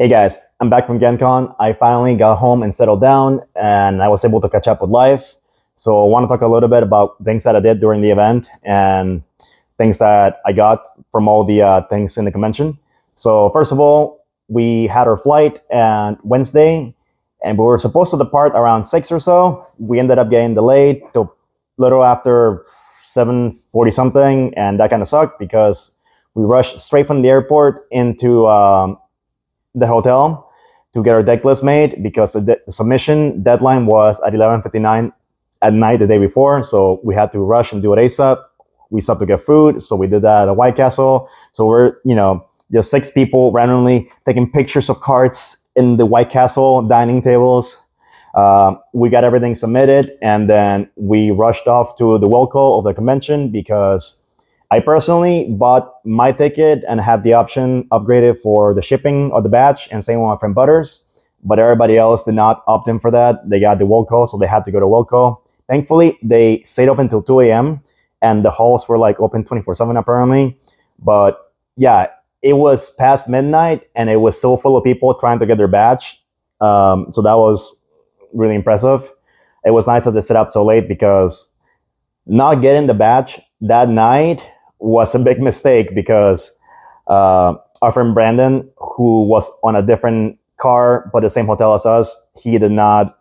Hey guys, I'm back from Gen Con. I finally got home and settled down, and I was able to catch up with life. So I want to talk a little bit about things that I did during the event and things that I got from all the things in the convention. So first of all, we had our flight on Wednesday, and we were supposed to depart around 6 or so. We ended up getting delayed to little after 7:40 something, and that kind of sucked because we rushed straight from the airport into the hotel to get our deck list made because the submission deadline was at 11:59 at night the day before. So we had to rush and do it ASAP. We stopped to get food, so we did that at White Castle. So we're, just 6 people randomly taking pictures of carts in the White Castle dining tables. We got everything submitted, and then we rushed off to the Wilco of the convention because I personally bought my ticket and had the option upgraded for the shipping of the batch, and same with my friend Butters. But everybody else did not opt in for that. They got the Wilco, so they had to go to Wilco. Thankfully, they stayed up until 2 a.m. and the halls were like open 24/7 apparently. But yeah, it was past midnight and it was still full of people trying to get their batch. So that was really impressive. It was nice that they set up so late because not getting the batch that night was a big mistake because our friend Brandon, who was on a different car but the same hotel as us, he did not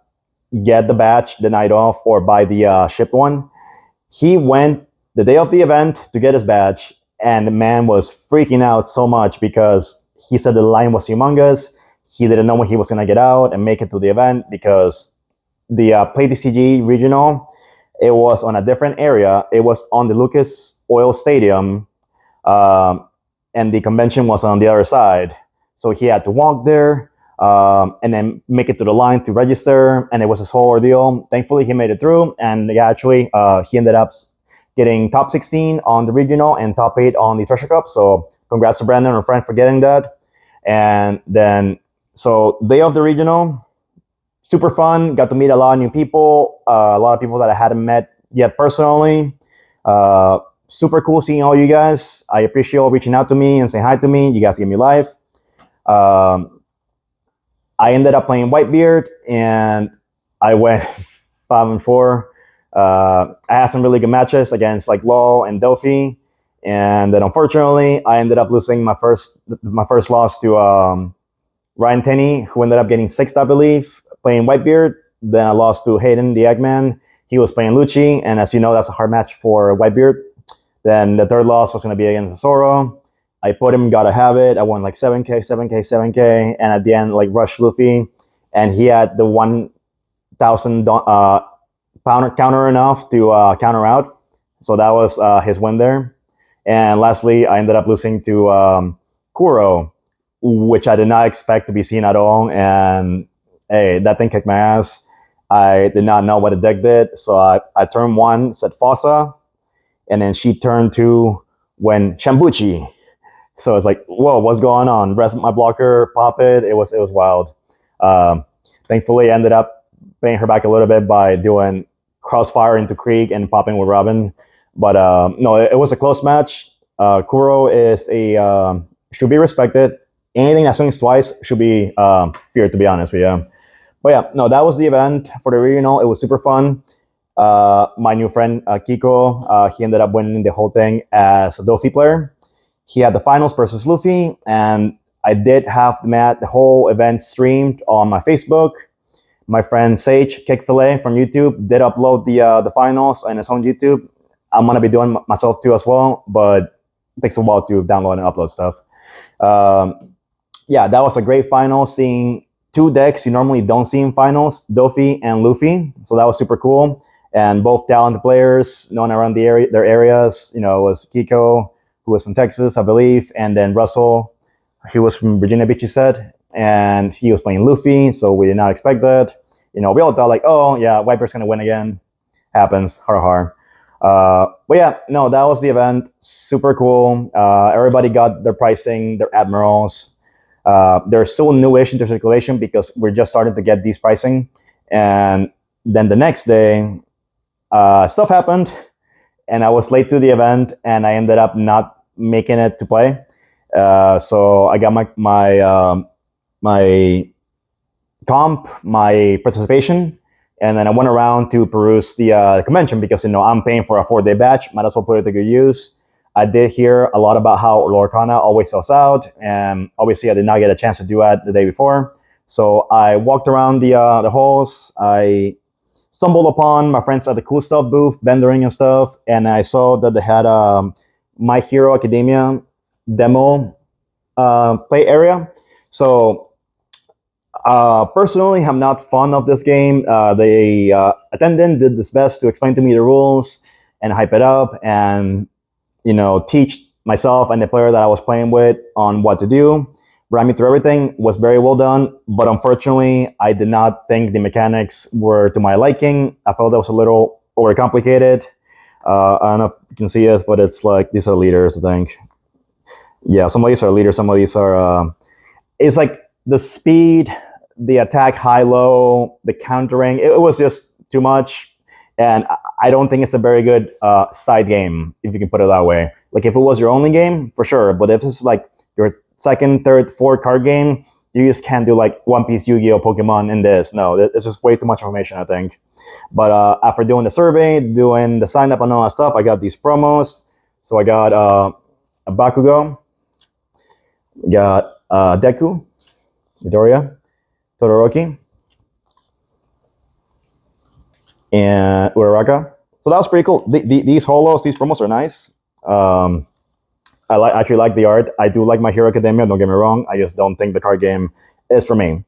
get the batch the night off or buy the shipped one. He went the day of the event to get his badge, and the man was freaking out so much because he said the line was humongous. He didn't know when he was going to get out and make it to the event because the Play TCG regional, it was on a different area. It was on the Lucas Oil Stadium, and the convention was on the other side. So he had to walk there and then make it to the line to register, and it was his whole ordeal. Thankfully, he made it through, and yeah, actually, he ended up getting top 16 on the regional and top 8 on the Treasure Cup. So congrats to Brandon, our friend, for getting that. And then, so day of the regional, super fun. Got to meet a lot of new people, a lot of people that I hadn't met yet personally. Super cool seeing all you guys. I appreciate you all reaching out to me and saying hi to me. You guys give me life. I ended up playing Whitebeard, and I went 5-4. I had some really good matches against like Law and Dofi, and then unfortunately, I ended up losing my first loss to Ryan Tenney, who ended up getting 6th, I believe, playing Whitebeard. Then I lost to Hayden, the Eggman. He was playing Lucci, and as you know, that's a hard match for Whitebeard. Then the third loss was going to be against Zoro. I put him, got to have it. I won like 7K, 7K, 7K, and at the end, like rushed Luffy, and he had the 1,000 counter enough to counter out. So that was his win there. And lastly, I ended up losing to Kuro, which I did not expect to be seen at all. And hey, that thing kicked my ass. I did not know what the deck did. So I turned 1, said Fossa, and then she turned 2 when Shambuchi. So it's like, whoa, what's going on? Rest my blocker, pop it. It was wild. Thankfully, I ended up paying her back a little bit by doing Crossfire into Krieg and popping with Robin. But no, it was a close match. Kuro is should be respected. Anything that swings twice should be feared, to be honest with you. But yeah, no, that was the event for the regional. It was super fun. My new friend, Kiko, he ended up winning the whole thing as a Dofi player. He had the finals versus Luffy, and I did have the whole event streamed on my Facebook. My friend Sage Kickfilet from YouTube did upload the finals on his own YouTube. I'm going to be doing myself too as well, but it takes a while to download and upload stuff. Yeah, that was a great final, seeing 2 decks you normally don't see in finals, Dofi and Luffy. So that was super cool. And both talented players known around their areas. It was Kiko, who was from Texas, I believe, and then Russell, he was from Virginia Beach, he said, and he was playing Luffy, so we did not expect that. We all thought like, oh yeah, Viper's gonna win again. Happens, har. But yeah, no, that was the event. Super cool. Everybody got their pricing, their admirals. There's still newish into circulation because we're just starting to get these pricing. And then the next day, stuff happened, and I was late to the event, and I ended up not making it to play. So I got my my comp, my participation, and then I went around to peruse the convention because I'm paying for a 4-day batch. Might as well put it to good use. I did hear a lot about how Lorcana always sells out, and obviously I did not get a chance to do that the day before. So I walked around the halls. I stumbled upon my friends at the Cool Stuff booth, vendoring and stuff, and I saw that they had My Hero Academia demo play area. So personally, I'm not fond of this game. The attendant did his best to explain to me the rules and hype it up and teach myself and the player that I was playing with on what to do. Ran me through everything, was very well done, but unfortunately, I did not think the mechanics were to my liking. I felt that was a little overcomplicated. I don't know if you can see this, but it's like these are leaders, I think. Yeah, some of these are leaders, some of these are... it's like the speed, the attack high-low, the countering, it was just too much. And I don't think it's a very good side game, if you can put it that way. Like if it was your only game, for sure. But if it's like your second, third, fourth card game, you just can't do like One Piece, Yu-Gi-Oh, Pokemon in this. No, it's just way too much information, I think. But after doing the survey, doing the sign up and all that stuff, I got these promos. So I got a Bakugo, got Deku, Midoriya, Todoroki, and Uraraka. So that was pretty cool. These holos, these promos are nice. I actually like the art. I do like My Hero Academia, don't get me wrong. I just don't think the card game is for me.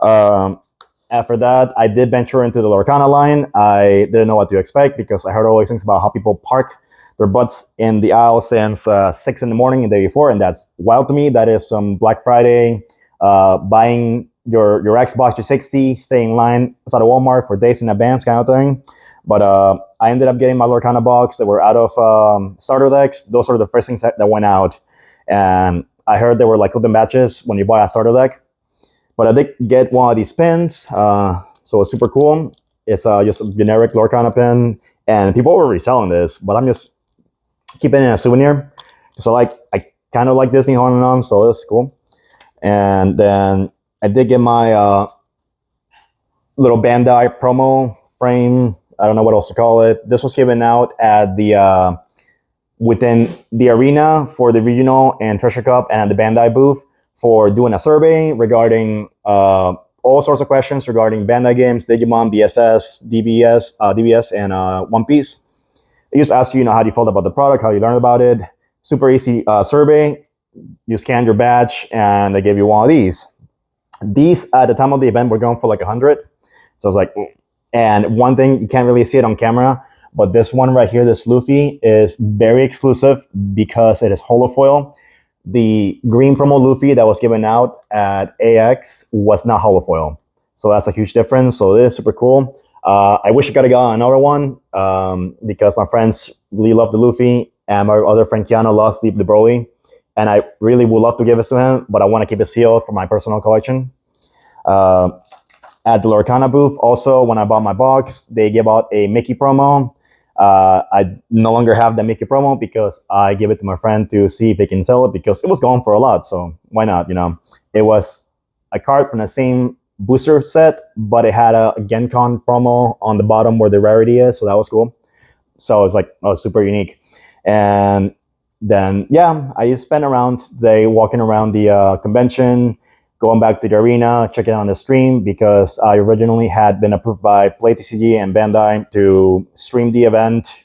After that, I did venture into the Lorcana line. I didn't know what to expect because I heard all these things about how people park their butts in the aisle since 6 in the morning the day before, and that's wild to me. That is some Black Friday, buying your Xbox 360, stay in line outside of Walmart for days in advance kind of thing. But I ended up getting my Lorcana box that were out of starter decks. Those are the first things that went out. And I heard there were like open batches when you buy a starter deck. But I did get one of these pins. So it's super cool. It's just a generic Lorcana pin. And people were reselling this, but I'm just keeping it as a souvenir. So I kind of like Disney on and on, so it's cool. And then I did get my little Bandai promo frame. I don't know what else to call it. This was given out at the within the arena for the regional and Treasure Cup and at the Bandai booth for doing a survey regarding all sorts of questions regarding Bandai games, Digimon, BSS, DBS, and One Piece. They just asked you, how do you felt about the product, how you learned about it. Super easy survey. You scanned your badge, and they gave you one of these. These, at the time of the event, were going for like 100. So I was like, and one thing, you can't really see it on camera, but this one right here, this Luffy, is very exclusive because it is holofoil. The green promo Luffy that was given out at AX was not holofoil. So that's a huge difference. So it is super cool. I wish I could have got another one because my friends really love the Luffy, and my other friend Keanu loves the Broly. And I really would love to give this to him, but I want to keep it sealed for my personal collection. At the Lorcana booth, also, when I bought my box, they gave out a Mickey promo. I no longer have the Mickey promo because I gave it to my friend to see if they can sell it because it was going for a lot. So why not? It was a card from the same booster set, but it had a GenCon promo on the bottom where the rarity is. So that was cool. So it's like, super unique. And then, yeah, I spent around today walking around the convention, going back to the arena, checking out the stream because I originally had been approved by PlayTCG and Bandai to stream the event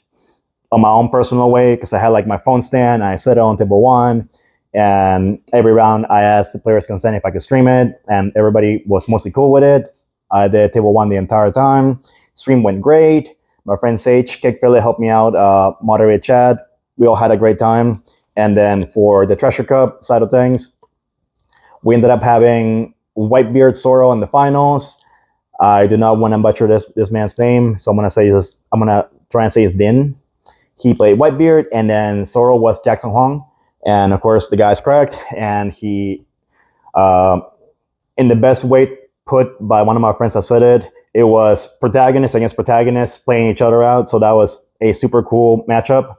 on my own personal way because I had like my phone stand. I set it on table 1, and every round I asked the players' consent if I could stream it, and everybody was mostly cool with it. I did table 1 the entire time. Stream went great. My friend Sage Kickfiller helped me out, moderate chat. We all had a great time. And then for the Treasure Cup side of things, we ended up having Whitebeard Zoro in the finals. I do not want to butcher this man's name, so I'm gonna try and say his Din. He played Whitebeard, and then Zoro was Jackson Huang, and of course the guy's correct. And he, in the best way put by one of my friends that said it, it was protagonist against protagonist playing each other out. So that was a super cool matchup.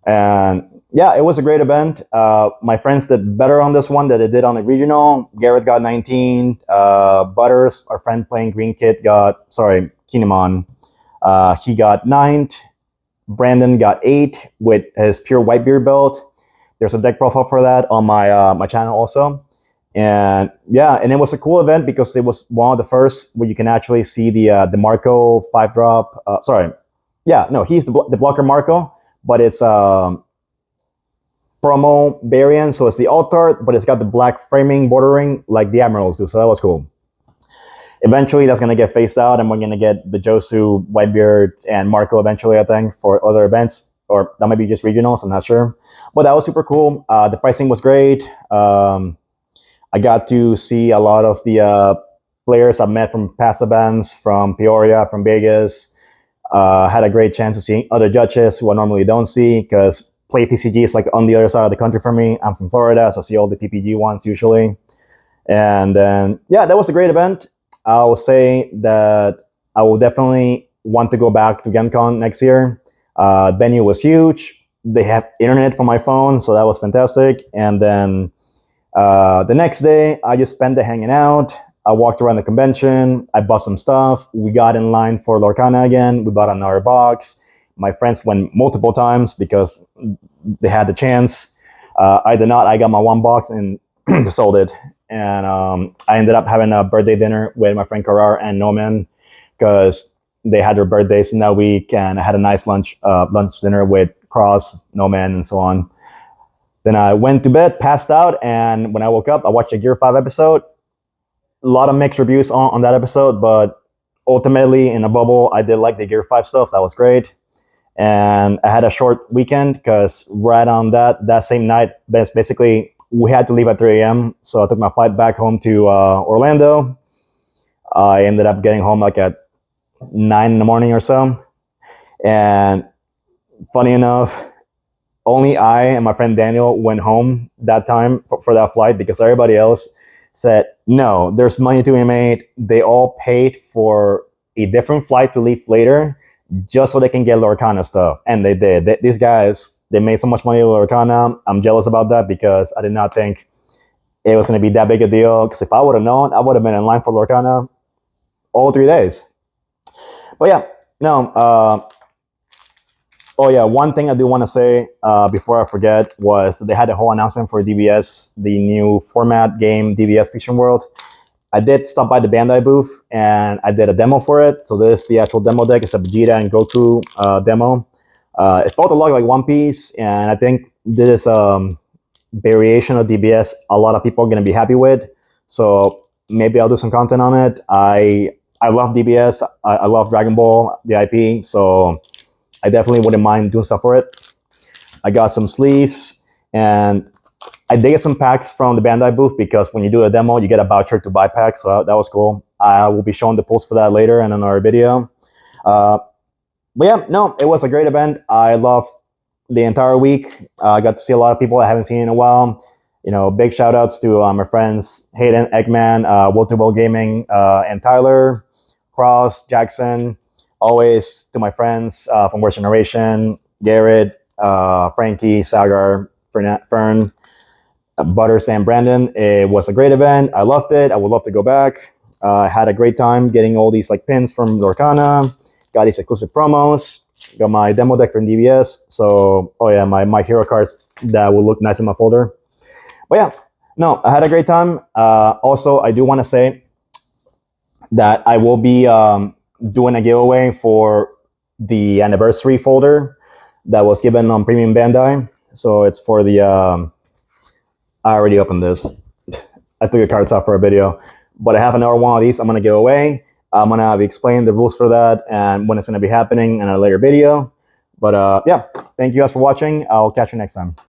And yeah, it was a great event. My friends did better on this one than they did on the regional. Garrett got 19. Butters, our friend playing Green Kit, Kinemon. He got 9th. Brandon got 8 with his pure Whitebeard belt. There's a deck profile for that on my channel also. And yeah, and it was a cool event because it was one of the first where you can actually see the Marco 5-drop. He's the blocker Marco, but it's promo variant, so it's the alt art, but it's got the black framing bordering like the Admirals do, so that was cool. Eventually, that's going to get phased out, and we're going to get the Josu, Whitebeard, and Marco eventually, I think, for other events, or that might be just regionals, I'm not sure. But that was super cool. The pricing was great. I got to see a lot of the players I met from past events, from Peoria, from Vegas. Had a great chance of seeing other judges who I normally don't see, because Play TCG is like on the other side of the country for me. I'm from Florida, so I see all the PPG ones usually. And then, yeah, that was a great event. I will say that I will definitely want to go back to Gen Con next year. Venue was huge. They have internet for my phone, so that was fantastic. And then the next day, I just spent it hanging out. I walked around the convention. I bought some stuff. We got in line for Lorcana again. We bought another box. My friends went multiple times because they had the chance. I did not. I got my one box and sold it. And I ended up having a birthday dinner with my friend Karar and Noman because they had their birthdays in that week. And I had a nice lunch dinner with Cross, Noman, and so on. Then I went to bed, passed out, and when I woke up, I watched a Gear 5 episode. A lot of mixed reviews on that episode, but ultimately, in a bubble, I did like the Gear 5 stuff. That was great. And I had a short weekend because right on that same night, basically, we had to leave at 3 a.m. So I took my flight back home to Orlando. I ended up getting home like at 9 in the morning or so. And funny enough, only I and my friend Daniel went home that time for that flight because everybody else said, no, there's money to be made. They all paid for a different flight to leave later just so they can get Lorcana stuff. And they did. These guys, they made so much money with Lorcana. I'm jealous about that because I did not think it was going to be that big a deal. Because if I would have known, I would have been in line for Lorcana all 3 days. But yeah, no. Oh yeah, one thing I do want to say before I forget was that they had a whole announcement for DBS, the new format game, DBS Fiction World. I did stop by the Bandai booth and I did a demo for it. So this is the actual demo deck. It's a Vegeta and Goku demo. It felt a lot like One Piece, and I think this variation of DBS a lot of people are going to be happy with. So maybe I'll do some content on it. I love DBS. I love Dragon Ball, the IP. So I definitely wouldn't mind doing stuff for it. I got some sleeves, and I did get some packs from the Bandai booth because when you do a demo, you get a voucher to buy packs, so that was cool. I will be showing the post for that later in another video. But yeah, no, it was a great event. I loved the entire week. I got to see a lot of people I haven't seen in a while. You know, big shout outs to my friends Hayden, Eggman, Will2Will Gaming, and Tyler, Cross, Jackson. Always to my friends from Worst Generation, Garrett, Frankie, Sagar, Fern, Butters, and Brandon. It was a great event. I loved it. I would love to go back. I had a great time getting all these like pins from Lorcana. Got these exclusive promos. Got my demo deck from DBS. So, oh yeah, my hero cards that will look nice in my folder. But yeah, no, I had a great time. Also, I do want to say that I will be doing a giveaway for the anniversary folder that was given on Premium Bandai. So it's for the, I already opened this. I took your cards out for a video, but I have another one of these I'm going to give away. I'm going to be explaining the rules for that and when it's going to be happening in a later video. But yeah, thank you guys for watching. I'll catch you next time.